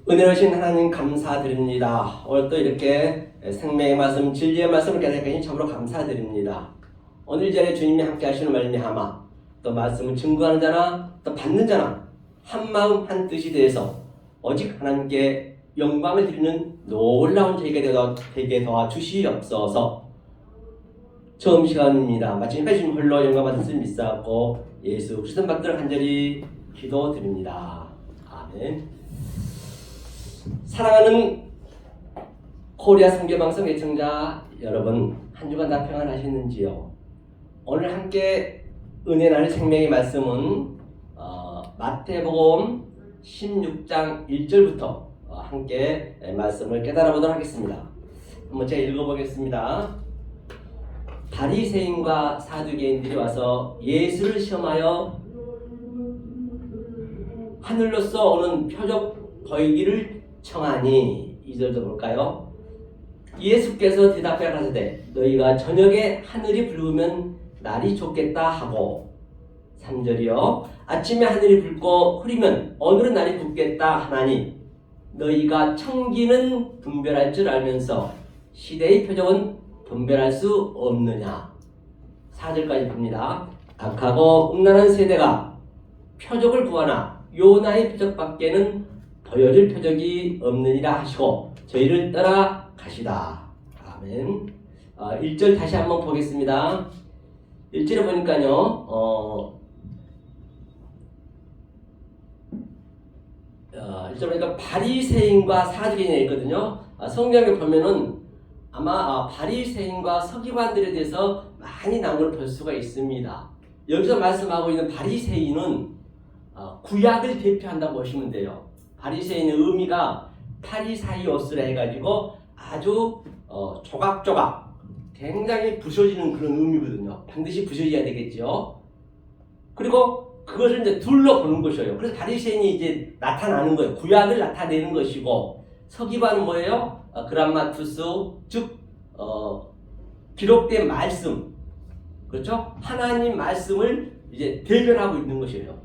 은혜로우신 하나님 감사드립니다. 오늘 또 이렇게 생명의 말씀, 진리의 말씀을 깨닫게 참으로 감사드립니다. 오늘 자리에 주님이 함께 하시는 말미암아 또 말씀을 증거하는 자나 또 받는 자나 한마음 한뜻이 되어서 오직 하나님께 영광을 드리는 놀라운 저희가 되게 도와주시옵소서. 처음 시간입니다. 마침 주님 홀로 영광 받으시는 믿사옵고 예수 그리스도 받들어 간절히 기도드립니다. 아멘. 사랑하는 코리아 선교방송 애청자 여러분, 한 주간 다 평안하셨는지요? 오늘 함께 은혜 나눌 생명의 말씀은 마태복음 16장 1절부터 함께 말씀을 깨달아 보도록 하겠습니다. 한번 제가 읽어보겠습니다. 바리새인과 사두개인들이 와서 예수를 시험하여 하늘로서 오는 표적 보이기를 청하니, 2절도 볼까요? 예수께서 대답하여 가라사대 너희가 저녁에 하늘이 붉으면 날이 좋겠다 하고, 3절이요. 아침에 하늘이 붉고 흐리면 오늘은 날이 붓겠다 하나니 너희가 청기는 분별할 줄 알면서 시대의 표적은 분별할 수 없느냐. 4절까지 봅니다. 악하고 음란한 세대가 표적을 구하나 요나의 표적밖에는 보여줄 표적이 없느니라 하시고 저희를 떠나 가시다. 아멘. 1절 다시 한번 보겠습니다. 1절에 보니까요. 1절 보니까 바리새인과 사두개인이 있거든요. 성경에 보면은 아마 바리새인과 서기관들에 대해서 많이 나온 걸 볼 수가 있습니다. 여기서 말씀하고 있는 바리새인은 구약을 대표한다고 보시면 돼요. 바리새인의 의미가 파리사이오스라 해가지고 아주 조각조각 굉장히 부서지는 그런 의미거든요. 반드시 부서져야 되겠죠. 그리고 그것을 이제 둘러보는 것이에요. 그래서 바리새인이 이제 나타나는 거예요. 구약을 나타내는 것이고, 서기관은 뭐예요? 그람마투스, 즉 기록된 말씀, 그렇죠? 하나님 말씀을 이제 대변하고 있는 것이에요.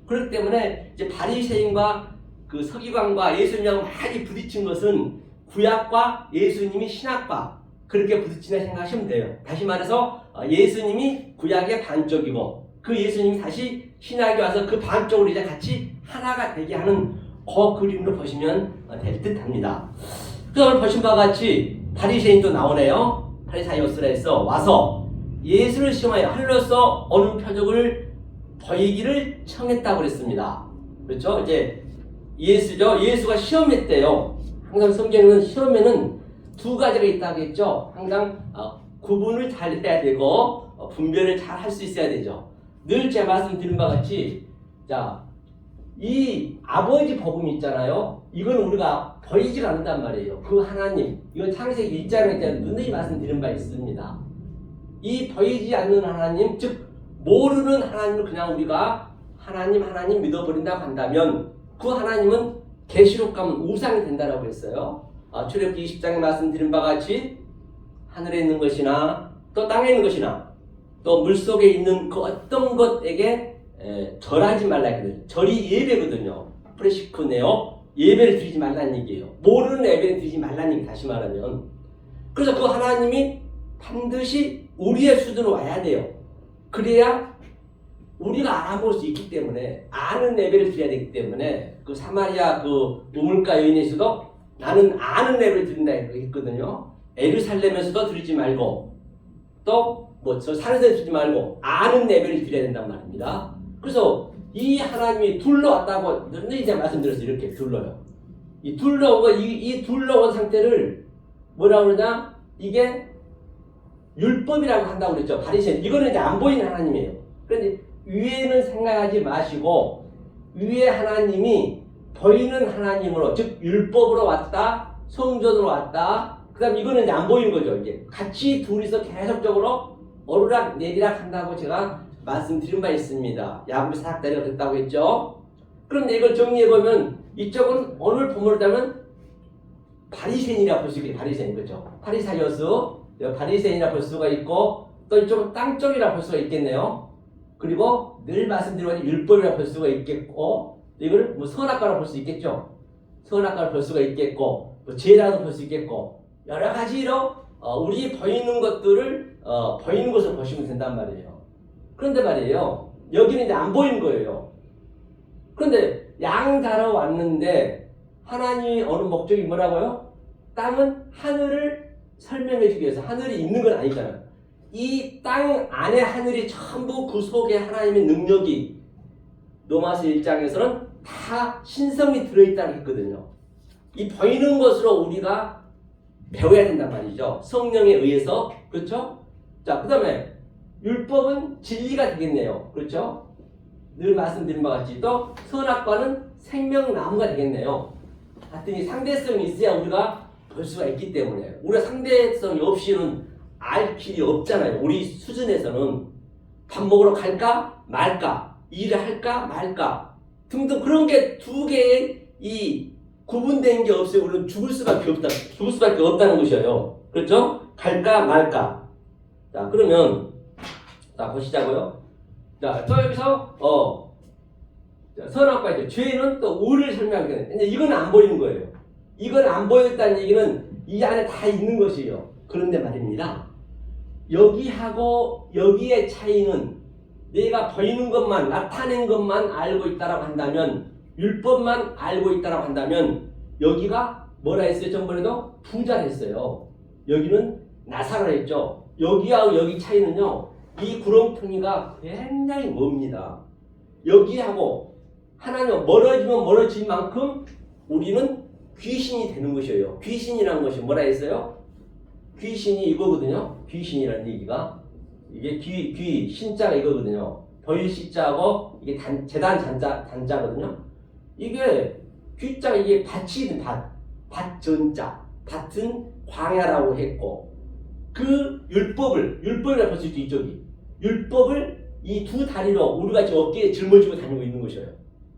그렇기 때문에 이제 바리새인과 그 서기관과 예수님하고 많이 부딪힌 것은 구약과 예수님이 신약과 그렇게 부딪히나 생각하시면 돼요. 다시 말해서 예수님이 구약의 반쪽이고 그 예수님이 다시 신약에 와서 그 반쪽으로 이제 같이 하나가 되게 하는 그 그림으로 보시면 될 듯 합니다. 그래서 오늘 보신 바와 같이 바리새인도 나오네요. 바리사이오스라에서 와서 예수를 시험하여 하늘로서 어느 표적을 보이기를 청했다고 그랬습니다. 그렇죠? 이제 예수죠. 예수가 시험했대요. 항상 성경에는 시험에는 두 가지가 있다고 했죠. 항상 구분을 잘 해야 되고 분별을 잘 할 수 있어야 되죠. 늘 제가 말씀드린 바와 같이, 자, 이 아버지 복음 있잖아요. 이건 우리가 보이지 않는단 말이에요. 그 하나님, 이건 창세기 1장에 누누이 말씀드린 바 있습니다. 이 보이지 않는 하나님, 즉 모르는 하나님을 그냥 우리가 하나님 믿어버린다고 한다면 그 하나님은 계시록 가면 우상이 된다라고 했어요. 출애굽기 20장에 말씀드린 바와 같이 하늘에 있는 것이나 또 땅에 있는 것이나 또 물속에 있는 그 어떤 것에게 절하지 말라 했거든요. 절이 예배거든요. 프레시크네요. 예배를 드리지 말라는 얘기예요. 모르는 예배를 드리지 말라는 얘기, 다시 말하면. 그래서 그 하나님이 반드시 우리의 수준으로 와야 돼요. 그래야 우리가 알아볼 수 있기 때문에, 아는 예배를 드려야 되기 때문에, 그 사마리아 그 우물가 여인에서도 나는 아는 예배를 드린다 했거든요. 예루살렘에서도 드리지 말고 또 뭐 저 산에서 드리지 말고 아는 예배를 드려야 된단 말입니다. 그래서 이 하나님이 둘러왔다고 늘 이제 말씀드렸어요. 이렇게 둘러요. 이 둘러오고 이 둘러온 상태를 뭐라고 그러냐? 이게 율법이라고 한다고 그랬죠. 바리새인. 이거는 이제 안 보이는 하나님이에요. 그런데 위에는 생각하지 마시고 위에 하나님이 보이는 하나님으로, 즉 율법으로 왔다, 성전으로 왔다. 그다음 이거는 이제 안 보이는 거죠. 이제 같이 둘이서 계속적으로 오르락 내리락 한다고 제가 말씀드린 바 있습니다. 야곱의 사닥다리가 됐다고 했죠. 그런데 이걸 정리해 보면 이쪽은 오늘 본문으로 따면 바리새인이라 볼 수 있겠죠. 바리새인, 그렇죠? 파리사이오스, 바리새인이라 볼 수가 있고, 또 이쪽은 땅 쪽이라 볼 수가 있겠네요. 그리고 늘 말씀드린 율법이라 볼 수가 있겠고, 이걸 뭐 선악과라 볼 수 있겠죠. 선악과를 볼 수가 있겠고, 뭐 죄라도 볼 수 있겠고, 여러 가지로 우리 보이는 것들을 보이는 것을 보시면 된단 말이에요. 그런데 말이에요, 여기는 이제 안 보이는 거예요. 그런데 양자로 왔는데 하나님이 어느 목적이 뭐라고요? 땅은 하늘을 설명해 주기 위해서. 하늘이 있는 건 아니잖아요. 이 땅 안에 하늘이 전부 그 속에 하나님의 능력이 로마서 1장에서는 다 신성이 들어있다고 했거든요. 이 보이는 것으로 우리가 배워야 된단 말이죠. 성령에 의해서. 그렇죠? 자, 그 다음에 율법은 진리가 되겠네요. 그렇죠? 늘 말씀드린 바와 같이 또 선악과는 생명나무가 되겠네요. 하여튼 이 상대성이 있어야 우리가 볼 수가 있기 때문에, 우리가 상대성이 없이는 알 길이 없잖아요. 우리 수준에서는 밥 먹으러 갈까 말까, 일을 할까 말까 등등 그런 게 두 개의 이 구분된 게 없어요. 우리는 죽을 수밖에 없다는 것이에요. 그렇죠? 갈까 말까. 자, 그러면 자 보시자고요. 자, 또 여기서 선악과 이제 죄는 또 의를 설명하게 되는데 이건 안 보이는 거예요. 이건 안 보였다는 얘기는 이 안에 다 있는 것이에요. 그런데 말입니다, 여기하고 여기의 차이는 내가 보이는 것만, 나타낸 것만 알고 있다라고 한다면, 율법만 알고 있다라고 한다면, 여기가 뭐라 했어요? 전번에도 부자라 했어요. 여기는 나사라 했죠. 여기하고 여기 차이는요, 이 구렁텅이가 굉장히 멉니다. 여기하고 하나님 멀어지면 멀어진 만큼 우리는 귀신이 되는 것이에요. 귀신이라는 것이 뭐라 했어요? 귀신이 이거거든요. 귀신이라는 얘기가, 이게 귀 신자가 이거거든요. 벌 시자하고 이게 재단 단자거든요. 이게 귀자가 이게 밭이든 밭 전자, 밭은 광야라고 했고, 그 율법이라 볼 수 있죠. 이쪽이 율법을 이 두 다리로 우리가 지금 어깨에 짊어지고 다니고 있는 것이에요.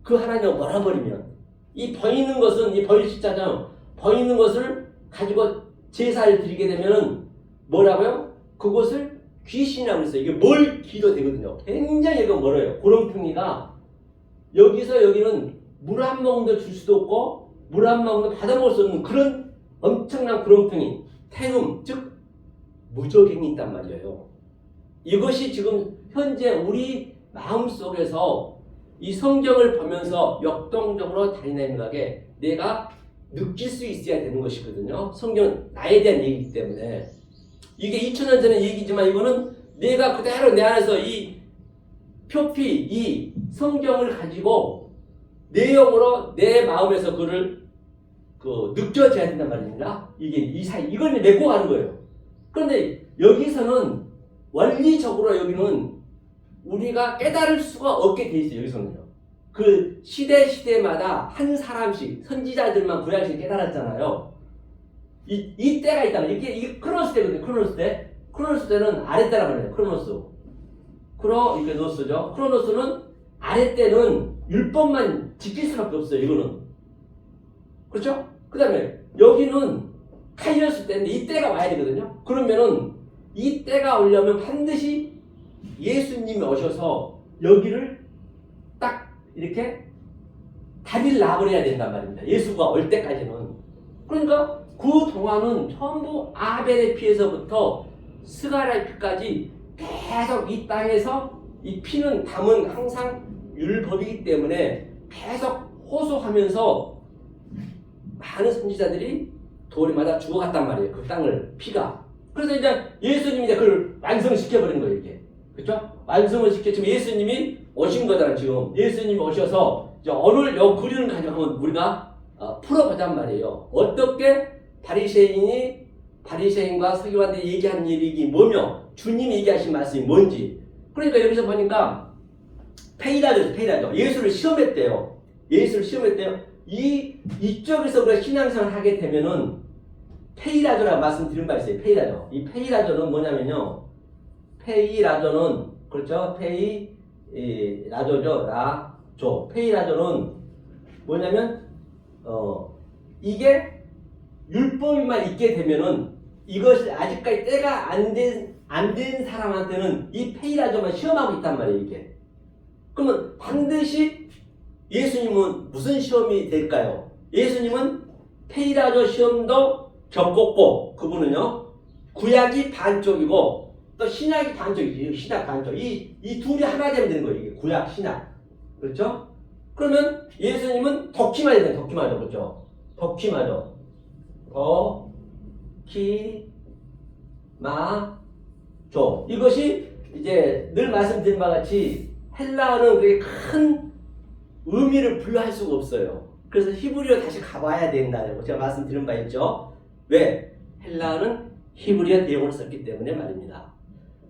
그 하나님을 몰아버리면 이 보이는 것은, 이 벌 시자죠. 보이는 것을 가지고 제사를 드리게 되면은 뭐라고요? 그것을 귀신이라고 했어요. 이게 뭘 기도 되거든요. 굉장히 이거 멀어요. 구렁텅이가 여기서 여기는 물 한 모금도 줄 수도 없고 물 한 모금도 받아먹을 수 없는 그런 엄청난 구렁텅이, 태움, 즉 무저갱이 있단 말이에요. 이것이 지금 현재 우리 마음속에서 이 성경을 보면서 역동적으로 다이나믹하게 내가 느낄 수 있어야 되는 것이거든요. 성경은 나에 대한 얘기이기 때문에. 이게 2000년 전의 얘기지만 이거는 내가 그대로 내 안에서 이 표피, 이 성경을 가지고 내용으로 내 마음에서 그를 느껴져야 된단 말입니다. 이건 메고 가는 거예요. 그런데 여기서는 원리적으로 여기는 우리가 깨달을 수가 없게 돼 있어요. 여기서는요. 그 시대마다 한 사람씩, 선지자들만 구약시대 깨달았잖아요. 이 때가 있다는, 이게 크로노스 때거든요. 크로노스 때는 아랫때라고 해요. 크로노스죠. 크로노스는 아랫때는 율법만 지킬 수밖에 없어요. 이거는. 그렇죠? 그 다음에 여기는 카이로스 때인데 이 때가 와야 되거든요. 그러면은 이 때가 오려면 반드시 예수님이 오셔서 여기를 딱 이렇게 다리를 놔버려야 된단 말입니다. 예수가 올 때까지는. 그러니까 그 동안은 전부 아벨의 피에서부터 스가랴의 피까지 계속 이 땅에서 이 피는 담은 항상 율법이기 때문에 계속 호소하면서 많은 선지자들이 도리마다 죽어갔단 말이에요. 그 땅을, 피가. 그래서 이제 예수님이 이제 그걸 완성시켜버린 거예요, 이게. 그렇죠? 완성을 시켰지만 예수님이 오신 거잖아요, 지금. 예수님이 오셔서 이제 오늘 요 그림을 가지고 한번 우리가 풀어보잔 말이에요. 어떻게 바리새인과 서기관들이 얘기한 일이 뭐며 주님이 얘기하신 말씀이 뭔지. 그러니까 여기서 보니까 페이라죠. 예수를 시험했대요. 이쪽에서 우리가 신앙생활을 하게 되면은 페이라조라고 말씀드린 바 있어요. 페이라조. 이 페이라조는 뭐냐면요. 페이라조는, 그렇죠? 라조죠. 페이라조는 뭐냐면, 이게 율법만 있게 되면은 이것이 아직까지 때가 안 된 사람한테는 이 페이라조만 시험하고 있단 말이에요, 이게. 그러면 반드시 예수님은 무슨 시험이 될까요? 예수님은 페이라조 시험도 겪었고 그분은요 구약이 반쪽이고 또 신약이 반쪽이지. 신약 반쪽. 이 둘이 하나 되면 되는 거예요. 이게 구약 신약. 그렇죠? 그러면 예수님은 덕키마저 돼요. 덕키마저. 그렇죠? 덕키마저. 덕키마저. 이것이 이제 늘 말씀드린 바와 같이 헬라어는 그렇게 큰 의미를 부여할 수가 없어요. 그래서 히브리어 다시 가봐야 된다고 제가 말씀드린 바 있죠. 왜? 헬라어는 히브리어 대용어를 썼기 때문에 말입니다.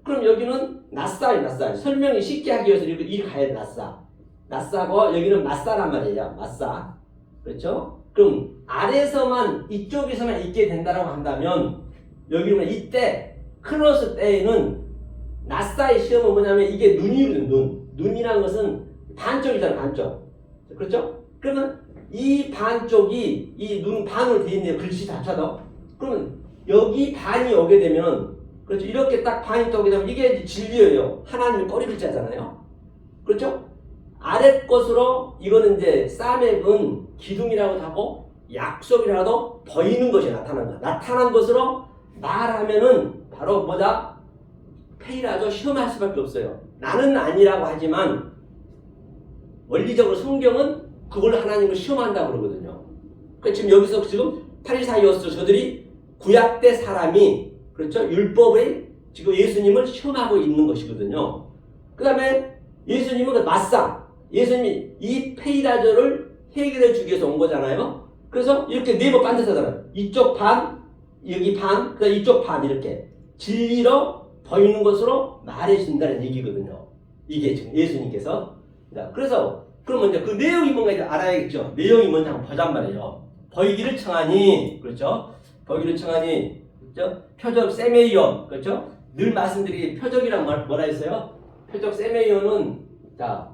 그럼 여기는 나싸예요. 나싸. 설명이 쉽게 하기 위해서 이 가야 돼. 나싸. 나싸고 여기는 마싸란 말이에요. 마싸. 그렇죠? 그럼 아래서만 이쪽에서만 있게 된다라고 한다면 여기는 이때 크로스 때에는 나싸의 시험은 뭐냐면 이게 눈이거든. 눈이라는 것은 반쪽이잖아. 반쪽. 그렇죠? 그러면 이 반쪽이 이 눈 반으로 되어 있네요. 글씨 자체도. 그러면 여기 반이 오게 되면 그렇죠? 이렇게 딱 반이 오게 되면 이게 진리예요. 하나님의 꼬리 글자잖아요. 그렇죠? 아래 것으로 이거는 이제 사맥은 기둥이라고 하고 약속이라도 보이는 것이 나타난 것. 나타난 것으로 말하면은 바로 뭐다? 페이라조 시험할 수밖에 없어요. 나는 아니라고 하지만 원리적으로 성경은 그걸 하나님을 시험한다고 그러거든요. 그러니까 지금 여기서 지금 파리사이어스 저들이 구약 때 사람이 그렇죠? 율법에 지금 예수님을 시험하고 있는 것이거든요. 그 다음에 예수님은 맞상 예수님이 이 페이라조를 해결해 주기 위해서 온 거잖아요. 그래서 이렇게 네 번 반듯하잖아요. 이쪽 반, 여기 반, 그다음 이쪽 반 이렇게 진리로 보이는 것으로 말해 준다는 얘기거든요. 이게 지금 예수님께서. 그래서 그럼 먼저 그 내용이 뭔가 이제 알아야겠죠. 내용이 뭔지 한번 보잔 말이에요. 보이기를 청하니, 그렇죠? 보이기를 청하니, 그렇죠? 표적 세메이온, 그렇죠? 늘 말씀드리기 표적이란 뭐라 했어요? 표적 세메이온은 자,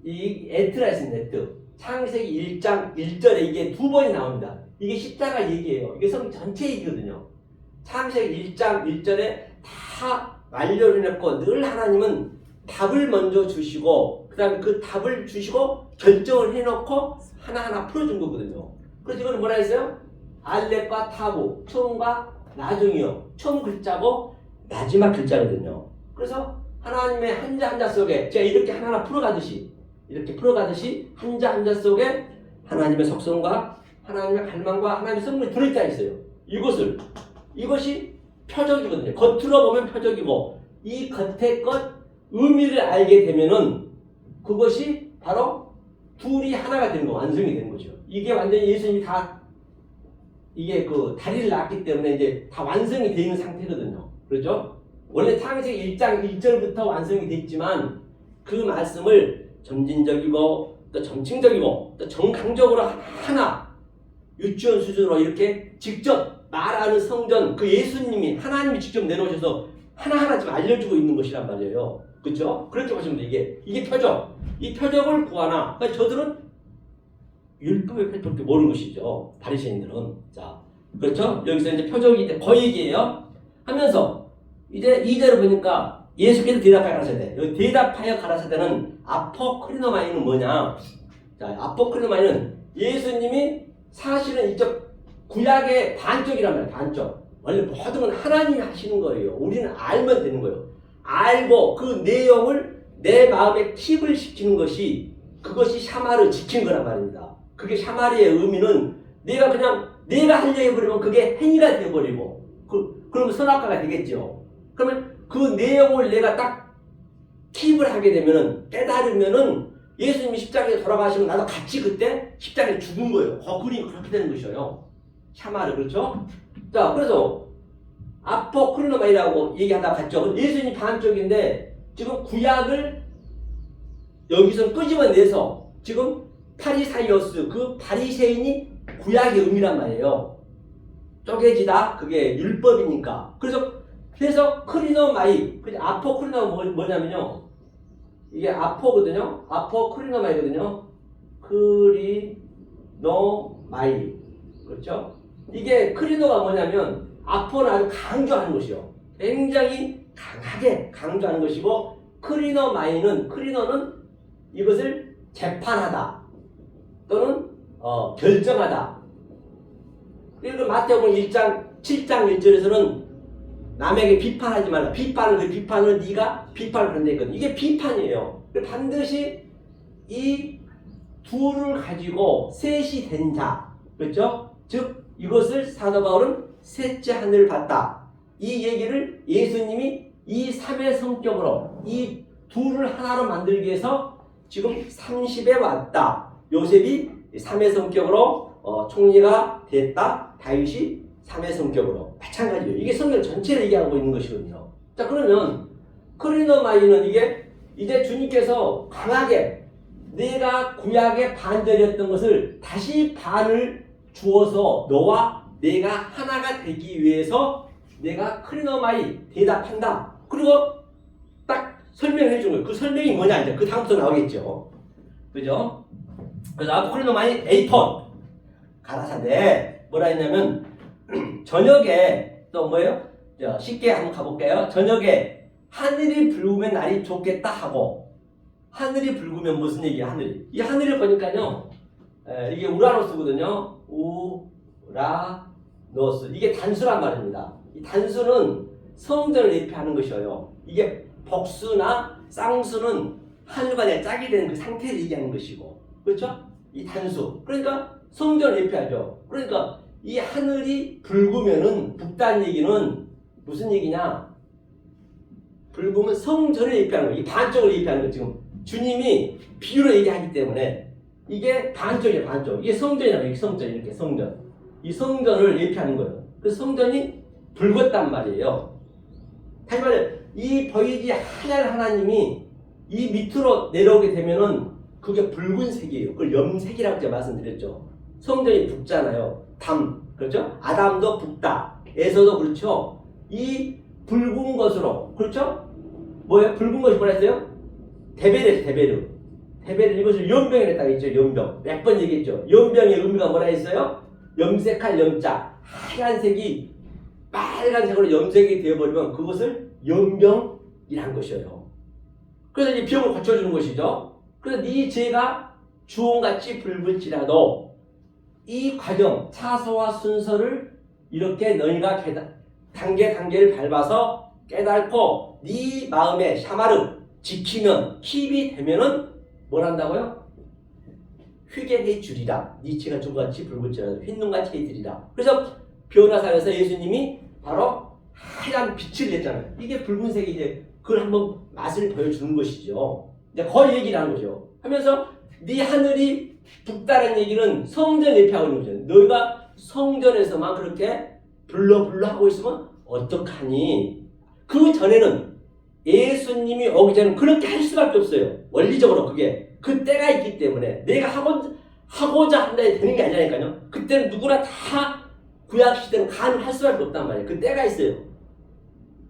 이 에트라 했습니다. 에트. 창세기 1장 1절에 이게 두 번이 나옵니다. 이게 십자가 얘기예요. 이게 성경 전체 얘기거든요. 창세기 1장 1절에 다 완료를 했고 늘 하나님은 답을 먼저 주시고 그 다음에 그 답을 주시고 결정을 해놓고 하나하나 풀어준 거거든요. 그래서 이거는 뭐라 했어요? 알렙과 타부, 처음과 나중이요. 처음 글자고 마지막 글자거든요. 그래서 하나님의 한자 한자 속에 제가 이렇게 하나하나 풀어가듯이 한자 한자 속에 하나님의 속성과 하나님의 갈망과 하나님의 성분이 들어있다 있어요. 이것이 표적이거든요. 겉으로 보면 표적이고 이 겉의 것 의미를 알게 되면은 그것이 바로 둘이 하나가 되는 거, 완성이 되는 거죠. 이게 완전히 예수님이 다 이게 그 다리를 낳았기 때문에 이제 다 완성이 되어 있는 상태거든요. 그렇죠? 원래 창세기 1장 1절부터 완성이 됐지만 그 말씀을 점진적이고 또 점층적이고 또 정강적으로 하나 유치원 수준으로 이렇게 직접 말하는 성전 그 예수님이 하나님이 직접 내놓으셔서 하나하나 지금 알려주고 있는 것이란 말이에요. 그렇죠? 그렇게 보시면 돼요. 이게 표적. 이 표적을 구하나. 그러니까 저들은 율법의 표적밖에 모르는 것이죠. 바리새인들은. 자, 그렇죠? 여기서 이제 표적이 이제 거액이에요. 하면서 이제 2절을 보니까 예수께서 대답하여 가라사대. 여기 대답하여 가라사대는 아포크리노마이는 뭐냐? 자, 아포크리노마이는 예수님이 사실은 이쪽 구약의 반쪽이란 말이에요. 반쪽. 원래 모든 건 하나님이 하시는 거예요. 우리는 알면 되는 거예요. 알고 그 내용을 내 마음에 킵을 시키는 것이 그것이 샤마를 지킨 거란 말입니다. 그게 샤마리의 의미는 내가 하려 해버리면 그게 행위가 되어버리고 그러면 선악과가 되겠죠. 그러면 그 내용을 내가 딱 킵을 하게 되면은 깨달으면은 예수님이 십자가에 돌아가시면 나도 같이 그때 십자가에 죽은 거예요. 그렇게 되는 것이에요. 샤마르 그렇죠? 자 그래서 아포크리노마이라고 얘기하다 봤죠. 예수님이 반쪽인데 지금 구약을 여기서 끄집어내서 지금 파리사이어스 그 바리새인이 구약의 의미란 말이에요. 쪼개지다 그게 율법이니까. 그래서 크리노마이 아포크리노마 뭐냐면요. 이게 아포거든요. 아포크리노마이거든요. 크리노마이 그렇죠? 이게 크리노가 뭐냐면 아포는 아주 강조하는 것이요. 굉장히 강하게 강조하는 것이고 크리노는 이것을 재판하다 또는 결정하다. 그리고 마태복음 1장 7장 1절에서는 남에게 비판하지 말라. 비판은 그 비판을 네가 비판을 한다 했거든. 이게 비판이에요. 반드시 이 둘을 가지고 셋이 된 자, 그렇죠? 즉 이것을 사도 바울은 셋째 하늘을 봤다. 이 얘기를 예수님이 이 삼의 성격으로 이 둘을 하나로 만들기 위해서 지금 30에 왔다. 요셉이 삼의 성격으로 총리가 됐다. 다윗이 삼의 성격으로. 마찬가지예요. 이게 성경 전체를 얘기하고 있는 것이거든요. 자, 그러면 코리노마이는 이게 이제 주님께서 강하게 내가 구약의 반절이었던 것을 다시 반을 주어서 너와 내가 하나가 되기 위해서 내가 크리노마이 대답한다. 그리고 딱 설명해 준 거예요. 그 설명이 뭐냐 이제 그 다음부터 나오겠죠. 그죠? 그래서 아까 크리노마이 에이톤 가라사대 뭐라 했냐면 저녁에 또 뭐예요? 쉽게 한번 가볼게요. 저녁에 하늘이 붉으면 날이 좋겠다 하고 하늘이 붉으면 무슨 얘기야? 하늘이. 이 하늘을 보니까요. 이게 우라노스거든요. 우라노스. 이게 단수란 말입니다. 이 단수는 성전을 예표하는 것이에요. 이게 복수나 쌍수는 하늘과 내 짝이 되는 그 상태를 얘기하는 것이고. 그렇죠? 이 단수. 그러니까 성전을 예표하죠. 그러니까 이 하늘이 붉으면은 붉다는 얘기는 무슨 얘기냐? 붉으면 성전을 예표하는 거예요. 이 반쪽을 예표하는 거예요. 지금 주님이 비유로 얘기하기 때문에 이게 반쪽이에요. 반쪽. 이게 성전이라고. 이게 성전. 이렇게 성전. 이 성전을 예표하는 거예요. 그 성전이 붉었단 말이에요. 다시 말해 이 보이지 하얀 하나님이 이 밑으로 내려오게 되면은 그게 붉은색이에요. 그걸 염색이라고 제가 말씀드렸죠. 성전이 붉잖아요. 그렇죠? 아담도 붉다. 에서도 그렇죠. 이 붉은 것으로 그렇죠? 뭐예요? 붉은 것이 뭐라 했어요? 데베르. 데베르 이것을 연병이랬다고 했죠. 연병. 몇 번 얘기했죠. 연병의 의미가 뭐라 했어요? 염색할 염자. 하얀색이 빨간색으로 염색이 되어버리면 그것을 연병이란 것이에요. 그래서 이 병을 고쳐주는 것이죠. 그래서 네 죄가 주홍같이 붉을지라도 이 과정, 차서와 순서를 이렇게 너희가 단계를 밟아서 깨닫고 네 마음에 샤마르 지키면 힙이 되면은 뭘 한다고요? 휘게 주리라. 네 죄가 주홍같이 붉을지라도 흰눈같이 해주리라. 그래서 변화상에서 예수님이 바로 하얀 빛을 냈잖아요. 이게 붉은색이 이제 그걸 한번 맛을 보여주는 것이죠. 이제 그 얘기를 하는 거죠. 하면서 네 하늘이 붉다는 얘기는 성전 예표하고 있는 거죠. 너희가 성전에서만 그렇게 불러 하고 있으면 어떡하니? 그 전에는 예수님이 오기 전에는 그렇게 할 수밖에 없어요. 원리적으로 그게 그 때가 있기 때문에 내가 하고자 한다 되는 게 아니라니까요. 그때는 누구나 다 구약 시대는 가능할 수밖에 없단 말이에요. 그 때가 있어요.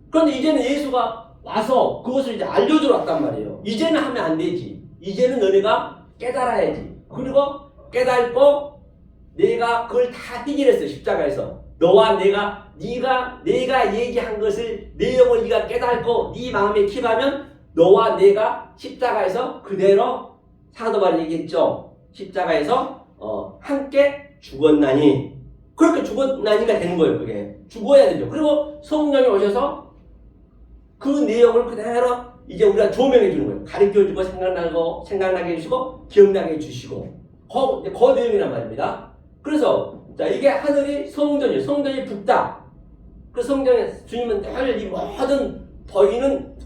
그런데 이제는 예수가 와서 그것을 이제 알려주러 왔단 말이에요. 이제는 하면 안 되지. 이제는 너네가 깨달아야지. 그리고 깨달고 내가 그걸 다 해결했어. 십자가에서. 너와 네가 얘기한 것을 내용을 네가 깨닫고 네 마음에 킵하면 너와 내가 십자가에서 그대로 사도 바울이 얘기했죠. 십자가에서 함께 죽었나니. 그렇게 죽었나니가 되는 거예요. 그게 죽어야 되죠. 그리고 성령이 오셔서 그 내용을 그대로 이제 우리가 조명해 주는 거예요. 가르쳐주고 생각나게 해주시고 기억나게 해주시고 그 내용이란 말입니다. 그래서 자 이게 하늘이 성전이에요. 성전이 붉다. 그 성전에 주님은 늘 이 모든 보이는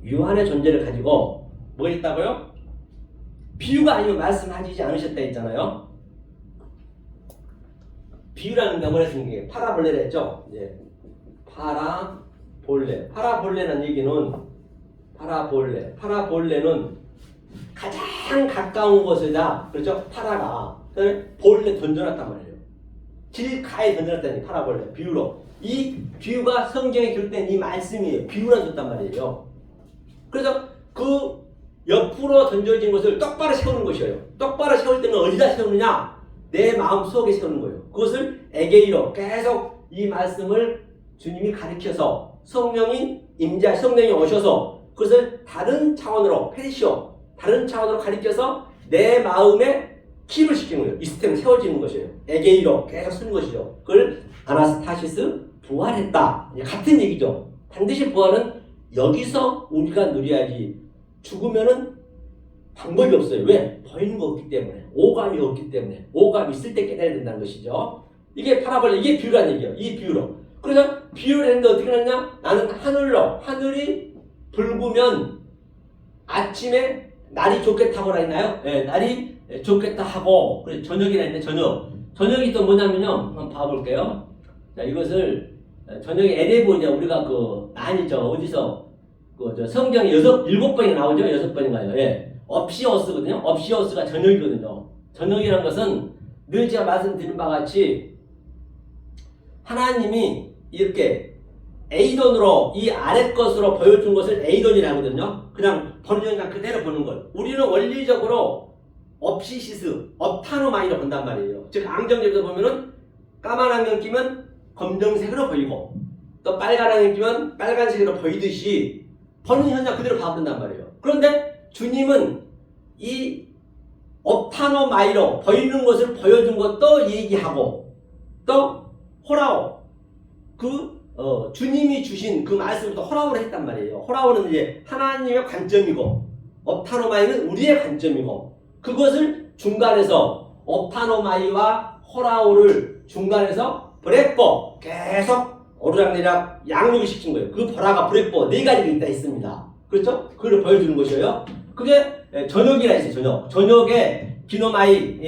유한의 존재를 가지고 뭐 했다고요? 비유가 아니면 말씀하시지 않으셨다 했잖아요. 비유라는 게 뭐라 했는 게 파라볼레라 했죠. 예. 파라볼레라는 얘기는 파라볼레는 가장 가까운 곳에다 그렇죠? 파라가 볼레 던져놨단 말이에요. 길가에 던져놨다니 파라볼레 비유로. 이 비유가 성경에 기록된 이 말씀이에요. 비유라 줬단 말이에요. 그래서 그 옆으로 던져진 것을 똑바로 세우는 것이에요. 똑바로 세울 때는 어디다 세우느냐? 내 마음 속에 세우는 거예요. 그것을 에게이로 계속 이 말씀을 주님이 가르쳐서 성령이 오셔서 그것을 다른 차원으로 페리시오 다른 차원으로 가르쳐서 내 마음에 킵을 시키는 거예요. 이 시스템이 세워지는 것이에요. 에게이로 계속 쓰는 것이죠. 그걸 아나스타시스 부활했다. 같은 얘기죠. 반드시 부활은 여기서 우리가 누려야지. 죽으면은 방법이 없어요. 왜? 보이는 거 없기 때문에. 오감이 없기 때문에. 오감이 있을 때 깨달아야 된다는 것이죠. 이게 파라볼라, 이게 비유라는 얘기예요. 이 비유로. 그래서 비유를 했는데 어떻게 하냐? 나는 하늘로, 하늘이 붉으면 아침에 날이 좋겠다고라 했나요? 네, 날이 좋겠다 하고, 그래, 저녁이라 했는데 저녁. 저녁이 또 뭐냐면요. 한번 봐볼게요. 자, 이것을 저녁에 에레보이자 우리가 그 아니죠. 어디서 그 성경에 7번이 나오죠. 6번인가요? 예. 업시어스거든요. 업시어스가 저녁이거든요. 저녁이라는 것은 늘 제가 말씀드린 바와 같이 하나님이 이렇게 A돈으로 이 아래 것으로 보여준 것을 A돈이라고 하거든요. 그냥 보는 그냥 그대로 보는 걸. 우리는 원리적으로 업시시스, 업타노마이로 본단 말이에요. 즉 안경제에서 보면은 까만 안경 끼면 검정색으로 보이고 또 빨간 안경 끼면 빨간색으로 보이듯이 보는 현상 그대로 봐본단 말이에요. 그런데 주님은 이 업타노마이로 보이는 것을 보여준 것도 얘기하고 또 호라오 주님이 주신 그 말씀부터 호라오를 했단 말이에요. 호라오는 이제 하나님의 관점이고 업타노마이는 우리의 관점이고 그것을 중간에서 업타노마이와 호라오를 중간에서 브레뽀 계속 오르락내리락 양육을 시킨 거예요. 그 보라가 브레뽀 4가지가 있다 했습니다. 그렇죠? 그걸 보여주는 것이에요. 그게 저녁이라 했어요. 저녁에 기노마이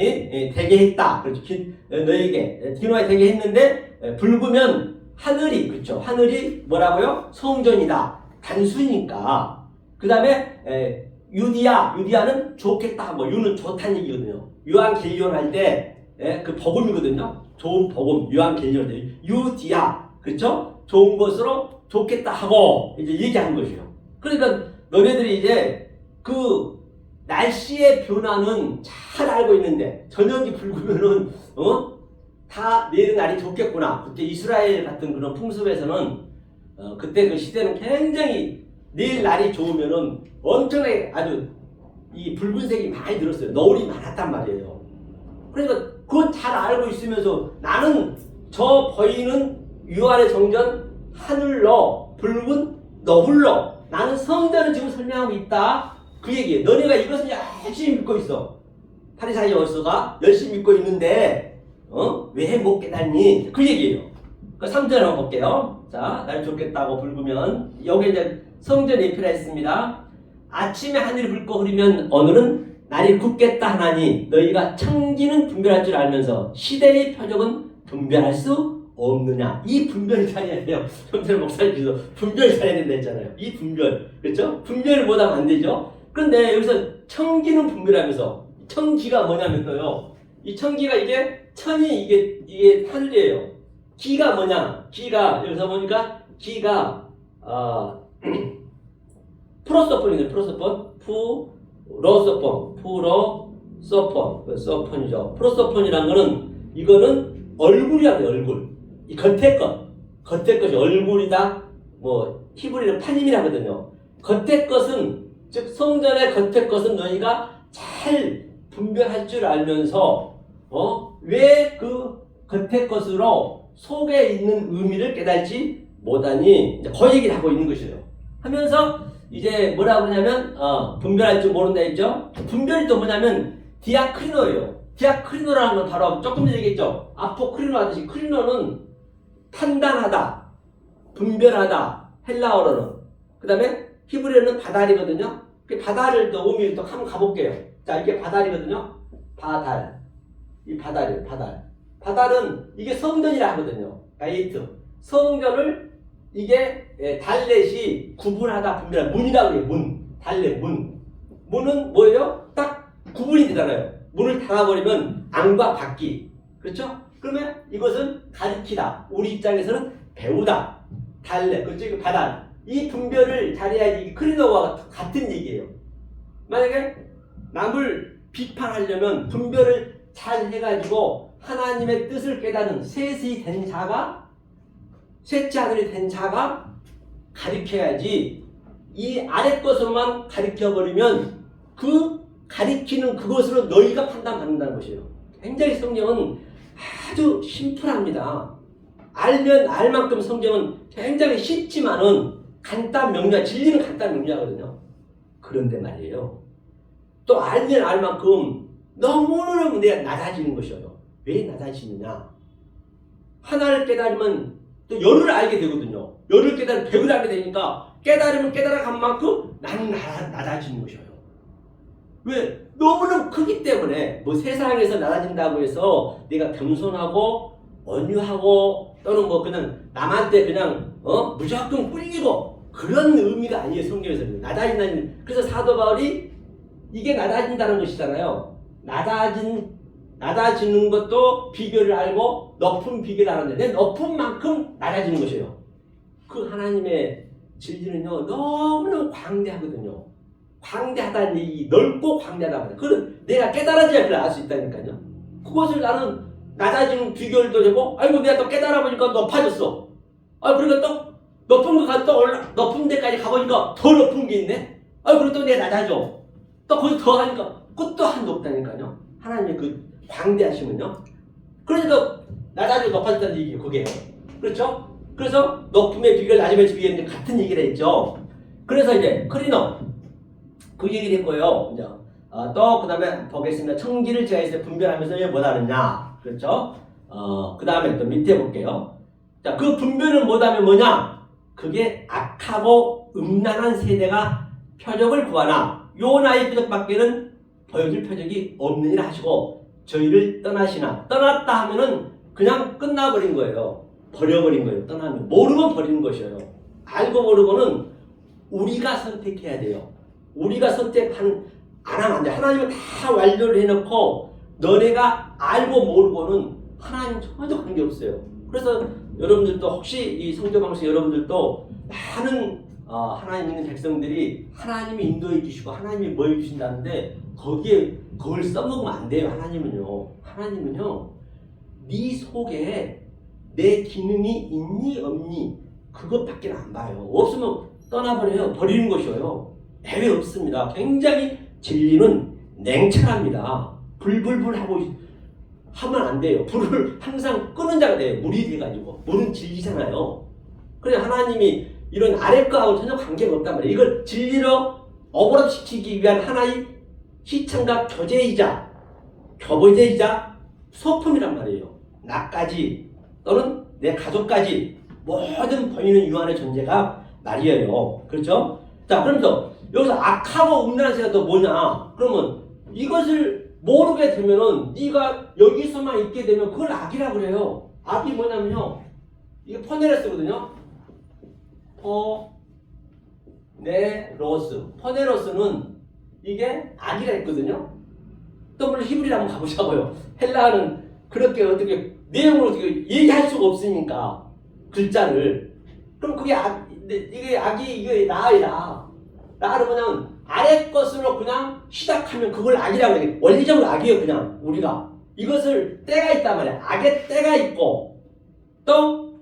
되게 했다. 그렇죠. 너에게 기노마이 되게 했는데 붉으면 하늘이, 그렇죠. 하늘이 뭐라고요? 성전이다. 단수니까. 그 다음에 유디아는 좋겠다 하고 유는 좋다는 얘기거든요. 요한겔리온 할 때 그 복음이거든요. 좋은 복음, 요한겔리온 유디아, 그렇죠? 좋은 것으로 좋겠다 하고 이제 얘기한 것이에요. 그러니까 너네들이 이제 그 날씨의 변화는 잘 알고 있는데 저녁이 붉으면은 다 내일 날이 좋겠구나. 그때 이스라엘 같은 그런 풍습에서는 그때 그 시대는 굉장히 내일 날이 좋으면은 엄청나게 아주 이 붉은색이 많이 들었어요. 너울이 많았단 말이에요. 그러니까 그건 잘 알고 있으면서 나는 저 보이는 유한의 정전 하늘로 붉은 너울로 나는 성전을 지금 설명하고 있다. 그 얘기예요. 너네가 이것을 열심히 믿고 있어. 파리사이 어서가 열심히 믿고 있는데 왜 못 깨닫니? 그 얘기예요. 그 3절 한번 볼게요. 자, 날 좋겠다고 붉으면 여기 이제 성전 예표라 했습니다. 아침에 하늘이 붉고 흐리면 오늘은 날이 굳겠다 하나니 너희가 청기는 분별할 줄 알면서 시대의 표적은 분별할 수 없느냐. 이 분별이 잘해야 돼요. 좀 전에 목사님께서 분별이 잘해야 된다 했잖아요. 이 분별. 그렇죠? 분별을 못하면 안 되죠. 그런데 여기서 청기는 분별하면서 청기가 뭐냐면요. 이 청기가 이게 천이 이게 하늘이에요. 기가 뭐냐? 기가 여기서 보니까 기가 프로소폰이네. 프로소폰, 프로소폰, 서폰이죠. 프로소폰이란 거는 이거는 얼굴이라고 해요. 얼굴. 이 겉에 것이 얼굴이다. 뭐 히브리는 파님이라거든요. 겉에 것은 즉 성전의 겉에 것은 너희가 잘 분별할 줄 알면서 왜 그 겉에 것으로 속에 있는 의미를 깨달지 못하니 이제 그 얘기를 하고 있는 것이에요. 하면서 이제 뭐라고 하냐면 분별할 줄 모른다 했죠. 분별이 또 뭐냐면 디아크리노예요. 디아크리노라는 건 바로 조금 전에 얘기했죠. 아포크리노 하듯이 크리노는 판단하다, 분별하다, 헬라어로는. 그 다음에 히브리어는 바달이거든요. 그 바달을 또 의미를 또 한번 가볼게요. 자, 이게 바달이거든요. 바달. 이 바달이에요. 바달은 이게 성전이라 하거든요. 가이트. 성전을 이게 달렛이 구분하다, 분별하다. 문이라고 해요. 달렛, 문은 뭐예요? 딱 구분이 되잖아요. 문을 닫아버리면 안과 밖이. 그렇죠? 그러면 이것은 가리키다. 우리 입장에서는 배우다. 달렛. 그렇죠? 이거 바달. 이 분별을 잘해야지 크리노와 같은 얘기예요. 만약에 남을 비판하려면 분별을 잘 해가지고 하나님의 뜻을 깨닫는 셋이 된 자가, 셋째 아들이 된 자가 가리켜야지 이 아래 것으로만 가리켜버리면 그 가리키는 그것으로 너희가 판단받는다는 것이에요. 굉장히 성경은 아주 심플합니다. 알면 알 만큼 성경은 굉장히 쉽지만은 간단 명료하, 진리는 간단 명료하거든요. 그런데 말이에요. 또 알면 알 만큼 너무너무 내가 낮아지는 것이에요. 왜 낮아지느냐? 하나를 깨달으면 또 열을 알게 되거든요. 열을 깨달으면 백을 알게 되니까 깨달으면 깨달아간 만큼 나는 낮아지는 것이에요. 왜? 너무너무 크기 때문에 뭐 세상에서 낮아진다고 해서 내가 겸손하고 온유하고 또는 뭐 그냥 남한테 그냥 무조건 꿀리고 그런 의미가 아니에요. 성경에서 낮아진다는. 그래서 사도 바울이 이게 낮아진다는 것이잖아요. 낮아지는 것도 비결을 알고 높은 비결을 아는데 높은 만큼 낮아지는 것이에요. 그 하나님의 진리는요 너무너무 광대하거든요. 광대하다는 얘기, 넓고 광대하다. 그건 내가 깨달아져야 그걸 알 수 있다니까요. 그것을 나는 낮아지는 비결도 되고, 아이고 내가 또 깨달아 보니까 높아졌어. 그러니까 또 높은 거 또 높은 데까지 가보니까 더 높은 게 있네. 그리고 또 내가 낮아져. 또 거기서 더 하니까 그것도 한 높다니까요. 하나님의 그 광대하시면요. 그러니까 낮아지고 높아졌다는 얘기예요. 그게. 그렇죠? 그래서 높음의 비결, 낮음의 비결인데 같은 얘기를 했죠. 그래서 이제 크리너 그 얘기를 했고요. 이제 또 그다음에 보겠습니다. 청기를 제하에서 분별하면서 왜 못하느냐. 그렇죠? 그 다음에 또 밑에 볼게요. 자, 그 분별을 못하면 뭐냐? 그게 악하고 음란한 세대가 표적을 구하나 요나의 표적밖에는 보여줄 표적이 없느니라 하시고 저희를 떠나시나. 떠났다 하면은 그냥 끝나버린 거예요. 버려버린 거예요. 떠나면. 모르면 버리는 것이에요. 알고 모르고는 우리가 선택해야 돼요. 우리가 안 하면 안 돼. 하나님은 다 완료를 해놓고 너네가 알고 모르고는 하나님 전혀 관계없어요. 그래서 여러분들도 혹시 이 성경방송 여러분들도 많은 하나님 있는 백성들이 하나님이 인도해 주시고 하나님이 뭐 해주신다는데 그걸 써먹으면 안 돼요. 하나님은요 네 속에 내 기능이 있니 없니 그것밖에 안 봐요. 없으면 떠나버려요. 버리는 것이에요. 애회 없습니다. 굉장히 진리는 냉철합니다. 불불불 하고 하면 안 돼요. 불을 항상 끄는 자가 돼요. 물이 돼가지고. 물은 진리잖아요. 그래 하나님이 이런 아래 거하고 전혀 관계가 없단 말이에요. 이걸 진리로 어그럽시키기 위한 하나의 시청각 교제이자 소품이란 말이에요. 나까지 또는 내 가족까지 모든 보이는 유한의 존재가 말이에요. 그렇죠? 자, 그러면서 여기서 악하고 음란한 세가 또 뭐냐? 그러면 이것을 모르게 되면은 네가 여기서만 있게 되면 그걸 악이라 그래요. 악이 뭐냐면요. 이게 포네레스거든요. 포네로스는 이게 악이라 했거든요. 또 물론 히브리를 한번 가보자고요. 헬라어는 그렇게 어떻게 내용을 어떻게 얘기할 수가 없으니까 글자를. 그럼 그게 이게 악이 이게 라이라. 라를 그냥 아래 것으로 그냥 시작하면 그걸 악이라고 해요. 원리적으로 악이에요. 그냥 우리가 이것을 때가 있단 말이야. 악의 때가 있고 또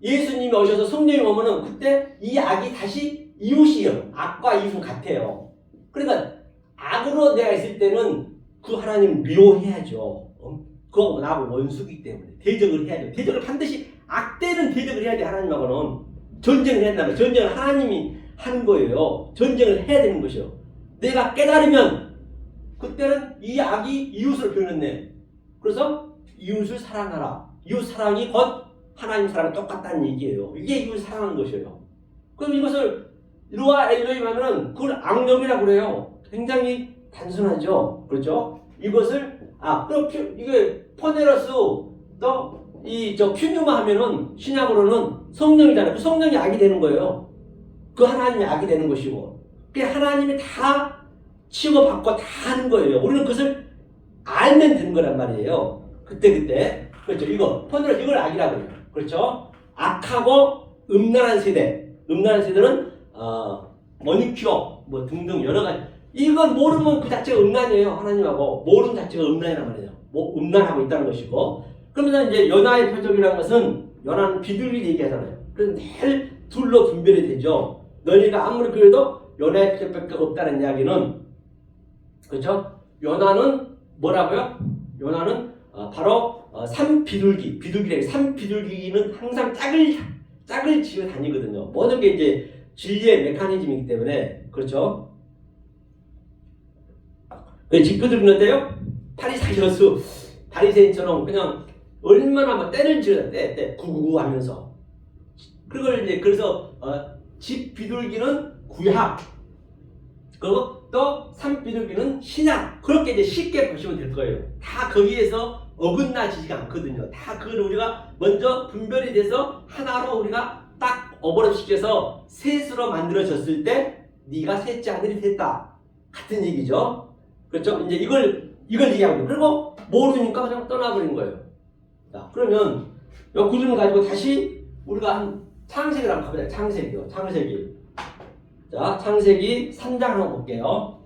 예수님이 오셔서 성령이 오면은 그때 이 악이 다시 이웃이에요. 악과 이웃은 같아요. 그러니까 악으로 내가 있을 때는 그 하나님 미워해야죠. 그거 나하고 원수기 때문에 대적을 해야죠. 대적을 반드시 악대는 대적을 해야 돼. 하나님하고는 전쟁을 해야 된다. 전쟁을 하나님이 하는 거예요. 전쟁을 해야 되는 것이요. 내가 깨달으면 그때는 이 악이 이웃을 표현했네. 그래서 이웃을 사랑하라. 이웃 사랑이 곧 하나님 사랑이 똑같다는 얘기예요. 이게 이웃을 사랑하는 것이에요. 그럼 이것을 루아 엘로임 하면은 그걸 악령이라고 그래요. 굉장히 단순하죠. 그렇죠? 이것을 그럼 이게 포네러스 또 퓨뉴마 하면은 신약으로는 성령이잖아요. 그 성령이 악이 되는 거예요. 그 하나님이 악이 되는 것이고, 그 하나님이 다 치고받고 다 하는 거예요. 우리는 그것을 알면 되는 거란 말이에요. 그때 그렇죠. 포네러스 이걸 악이라고 해요. 그렇죠? 악하고 음란한 세대는 머니큐어 뭐 등등 여러 가지. 이건 모르면 그 자체가 음란이에요. 하나님하고 모르는 자체가 음란이란 말이에요. 음란하고 있다는 것이고. 그러면서 이제 연하의 표적이라는 것은 연하는 비둘기 얘기하잖아요. 그래서 늘 둘로 분별이 되죠. 너희가 아무리 그래도 연하의 표적밖에 없다는 이야기는 그렇죠? 연화는 뭐라고요? 연화는 바로 삼비둘기, 비둘기래. 삼비둘기는 항상 짝을 지어 다니거든요. 모든 게 이제 진리의 메커니즘이기 때문에. 그렇죠? 짚어드리는데요. 바리새인처럼 그냥 얼마나 막 때를 지어야 때 구구구 하면서. 그걸 이제 그래서 집 비둘기는 구약, 그리고 또 산비둘기는 신약. 그렇게 이제 쉽게 보시면 될 거예요. 다 거기에서 어긋나지가 않거든요. 다 그걸 우리가 먼저 분별이 돼서 하나로 우리가 딱 어버럽시켜서 셋으로 만들어졌을 때 네가 셋째 아들이 됐다. 같은 얘기죠. 그렇죠? 이제 이걸 얘기하고, 그리고 모르니까 그냥 떠나버린 거예요. 자, 그러면 이 구조를 가지고 다시 우리가 한 창세기를 한번 가보자. 창세기. 자, 창세기 3장 한번 볼게요.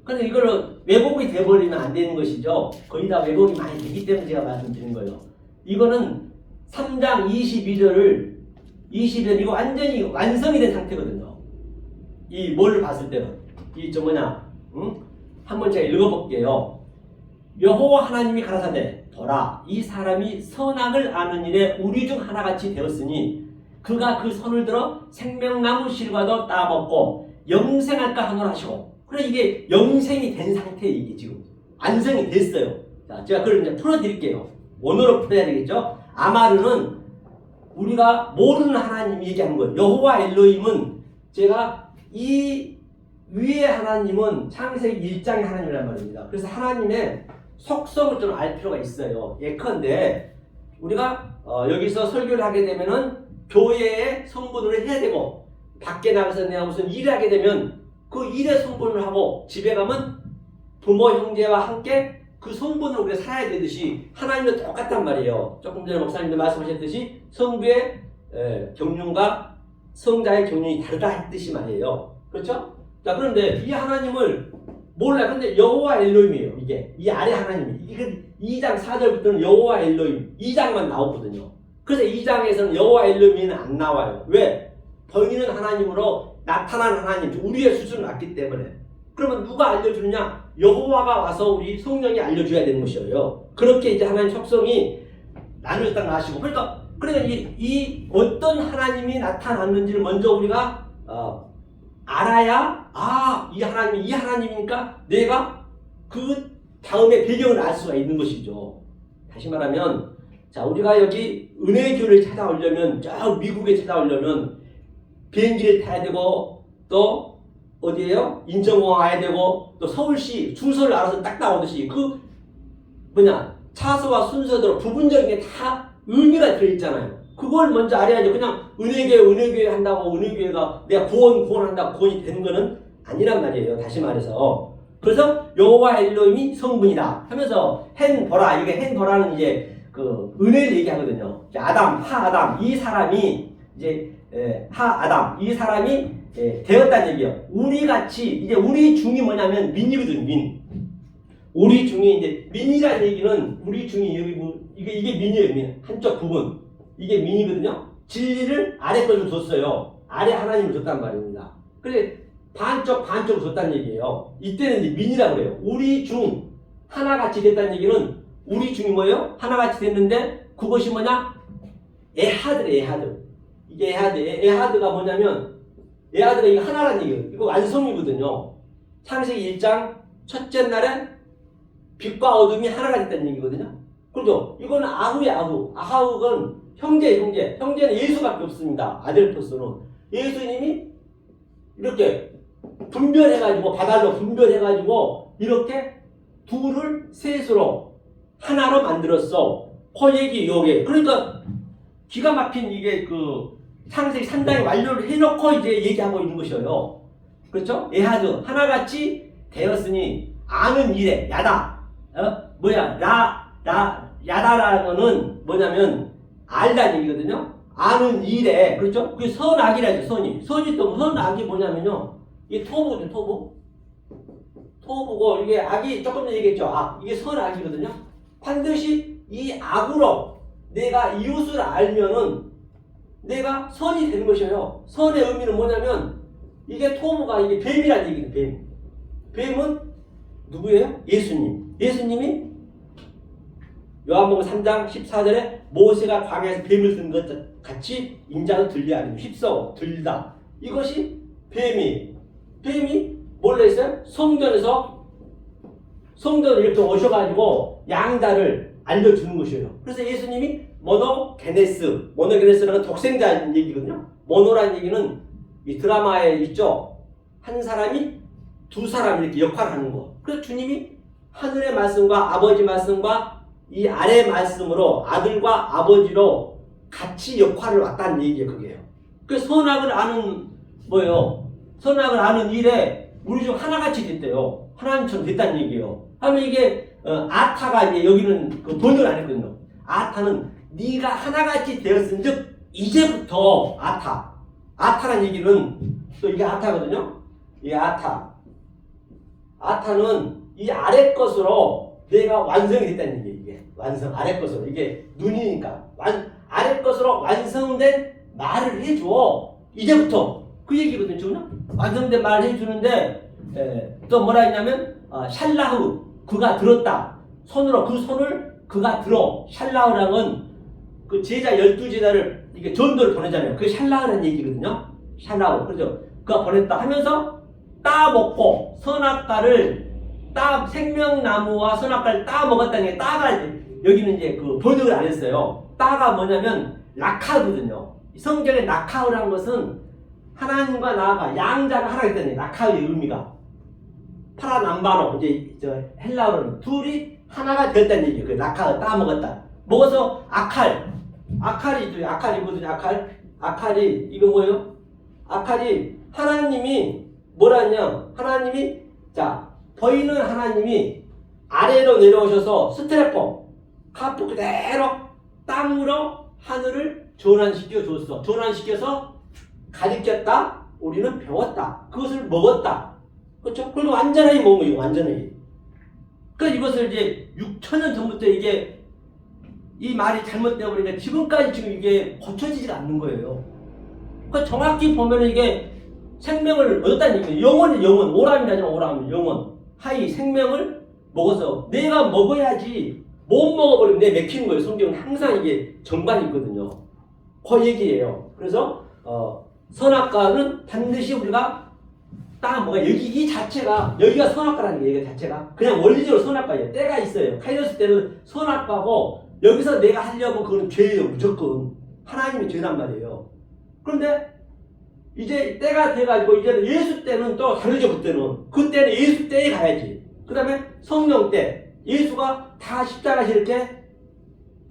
근데 이거는 왜곡이 돼버리면 안 되는 것이죠. 거의 다 왜곡이 많이 되기 때문에 제가 말씀드린 거예요. 이거는 3장 22절 이거 완전히 완성이 된 상태거든요. 이 뭘 봤을 때는 한번 제가 읽어볼게요. 여호와 하나님이 가라사대 보라, 이 사람이 선악을 아는 일에 우리 중 하나같이 되었으니 그가 그 손을 들어 생명나무 실과도 따먹고 영생할까 하노라 하시고. 그래, 이게 영생이 된 상태에 이게 지금 완성이 됐어요. 자, 제가 그걸 이제 풀어드릴게요. 원어로 풀어야 되겠죠? 아마르는 우리가 모르는 하나님이 얘기하는 거예요. 여호와 엘로힘은 제가 이 위에 하나님은 창세기 1장의 하나님이란 말입니다. 그래서 하나님의 속성을 좀 알 필요가 있어요. 예컨대 우리가 여기서 설교를 하게 되면은 교회에 성분을 해야 되고, 밖에 나가서 내가 무슨 일을 하게 되면 그 일에 성분을 하고, 집에 가면 부모 형제와 함께 그 성분을 우리가 살아야 되듯이 하나님은 똑같단 말이에요. 조금 전에 목사님도 말씀하셨듯이 성부의 경륜과 성자의 경륜이 다르다 했듯이 말이에요. 그렇죠? 자, 그런데 이 하나님을 몰라요. 근데 여호와 엘로힘이에요. 이게 이 아래 하나님이. 이게 2장 4절부터는 여호와 엘로힘 2장만 나오거든요. 그래서 2장에서는 여호와 엘로힘은 안 나와요. 왜? 번이는 하나님으로 나타난 하나님, 우리의 수준을 낮기 때문에. 그러면 누가 알려주느냐? 여호와가 와서 우리 성령이 알려줘야 되는 것이에요. 그렇게 이제 하나님 속성이 나누었다 나시고. 그러니까 이 어떤 하나님이 나타났는지를 먼저 우리가 알아야, 이 하나님이 이 하나님이니까 내가 그 다음에 배경을 알 수가 있는 것이죠. 다시 말하면, 자, 우리가 여기 은혜교를 찾아오려면, 저 미국에 찾아오려면 비행기를 타야 되고, 또 어디에요? 인천공항 가야 되고, 또 서울시 주소를 알아서 딱 나오듯이 차수와 순서대로 부분적인 게 다 의미가 들어있잖아요. 그걸 먼저 알아야죠. 그냥 은혜교회 한다고 은혜교회가 내가 구원한다고 구원이 되는 거는 아니란 말이에요. 다시 말해서. 그래서 여호와 엘로힘이 성분이다 하면서 헨보라, 이게 헨보라는 이제 그 은혜를 얘기하거든요. 아담 이 사람이 이제 아담 이 사람이 되었다는 얘기예요. 우리 같이 이제 우리 중이 뭐냐면 민이거든. 민. 우리 중이 이제 민이라는 얘기는 우리 중이 여기 이게 민이에요. 민. 한쪽 부분. 이게 민이거든요. 진리를 아래 걸로 줬어요. 아래 하나님을 줬단 말입니다. 그래서 반쪽을 줬다는 얘기예요. 이때는 이제 민이라고 그래요. 우리 중 하나같이 됐다는 얘기는 우리 중이 뭐예요? 하나같이 됐는데 그것이 뭐냐? 에하드. 이게 에하드가 뭐냐면 에하드가 이거 하나라는 얘기예요. 이거 완성이거든요. 창세기 1장 첫째 날엔 빛과 어둠이 하나가 됐다는 얘기거든요. 그렇죠? 이거는 아하우건 형제는 예수밖에 없습니다. 아델포스는. 예수님이 이렇게 분별해가지고, 바다로 분별해가지고, 이렇게 둘을 셋으로 하나로 만들었어. 포획이 요게. 그러니까, 기가 막힌 이게 창세기 3장에 완료를 해놓고 이제 얘기하고 있는 것이에요. 그렇죠? 에하드. 하나같이 되었으니, 아는 일에, 야다. 야다라는 거는 뭐냐면, 알다는 얘기거든요. 아는 일에, 그렇죠? 그게 선악이라죠, 선이. 선이 또, 선악이 뭐냐면요. 이게 토부거든요, 토부고, 이게 악이, 조금 전에 얘기했죠. 이게 선악이거든요. 반드시 이 악으로 내가 이웃을 알면은 내가 선이 되는 것이에요. 선의 의미는 뭐냐면, 이게 토부가 이게 뱀이라는 얘기예요, 뱀. 뱀은 누구예요? 예수님. 예수님이 요한복음 3장 14절에 모세가 광야에서 뱀을 든 것 같이 인자도 들리야 하니 휩싸워 들다. 이것이 뱀이 뭘로 했어요? 성전을 이렇게 오셔가지고 양자를 알려주는 것이에요. 그래서 예수님이 모노게네스라는 독생자인 얘기거든요. 모노라는 얘기는 이 드라마에 있죠. 한 사람이 두 사람 이렇게 역할을 하는 거. 그래서 주님이 하늘의 말씀과 아버지 말씀과 이 아래 말씀으로 아들과 아버지로 같이 역할을 왔다는 얘기예요. 그게요. 그 선악을 아는 뭐예요? 선악을 아는 일에 우리 중 하나같이 됐대요. 하나님처럼 됐다는 얘기예요. 하면 이게 아타가 이제 여기는 그 번역을 안 했거든요. 아타는 네가 하나같이 되었은즉 이제부터 아타라는 얘기는 또 이게 아타거든요. 이게 아타는 이 아래 것으로 내가 완성이 됐다는 얘기예요. 이게 완성 아래 것으로 이게 눈이니까 아래 것으로 완성된 말을 해줘. 이제부터 그 얘기거든요. 지금 완성된 말을 해주는데 또 뭐라 했냐면 샬라흐 그가 들었다. 그 손을 그가 들어. 샬라흐랑은 그 제자 12제자를 이게 전도를 보내잖아요. 그게 샬라흐라는 얘기거든요. 샬라흐. 그죠? 그가 보냈다 하면서 따먹고 선악과를 생명나무와 선악과를 따먹었다는 게 따가 여기는 이제 그 번역을 안 했어요. 따가 뭐냐면 라카거든요. 성경의 라카우라는 것은 하나님과 나아가 양자가 하나 있다는 라카우의 의미가 파라남바노 이제 저 헬라어로는 둘이 하나가 됐다는 얘기예요. 그 라카우 따먹었다. 먹어서 아칼이거든요. 아칼이 이거 뭐예요? 아칼이 하나님이 뭐라냐? 하나님이 보이는 하나님이 아래로 내려오셔서 스테레폼 카프 그대로 땅으로 하늘을 전환시켜 줬어. 전환시켜서 가리켰다. 우리는 배웠다. 그것을 먹었다. 그렇죠? 그리고 완전하게 먹은 거예요. 완전하게. 그러니까 이것을 이제 6,000년 전부터 이게 이 말이 잘못되어 버리니까 지금까지 지금 이게 고쳐지지가 않는 거예요. 그러니까 정확히 보면 이게 생명을 얻었다는 얘기예요. 영원, 오람이라잖아. 오람, 영원. 하이 생명을 먹어서 내가 먹어야지 못 먹어버리면 내 맥히는 거예요. 성경은 항상 이게 정반이 있거든요. 그 얘기예요. 그래서 선악과는 반드시 우리가 이 자체가 여기가 선악과라는 게 얘가 자체가 그냥 원리적으로 선악과예요. 때가 있어요. 카이로스 때는 선악과고 여기서 내가 하려고 그건 죄예요. 무조건 하나님의 죄란 말이에요. 그런데 이제 때가 돼가지고 이제는 예수 때는 또 다르죠. 그때는 예수 때에 가야지. 그 다음에 성령 때 예수가 다 십자가에서 이렇게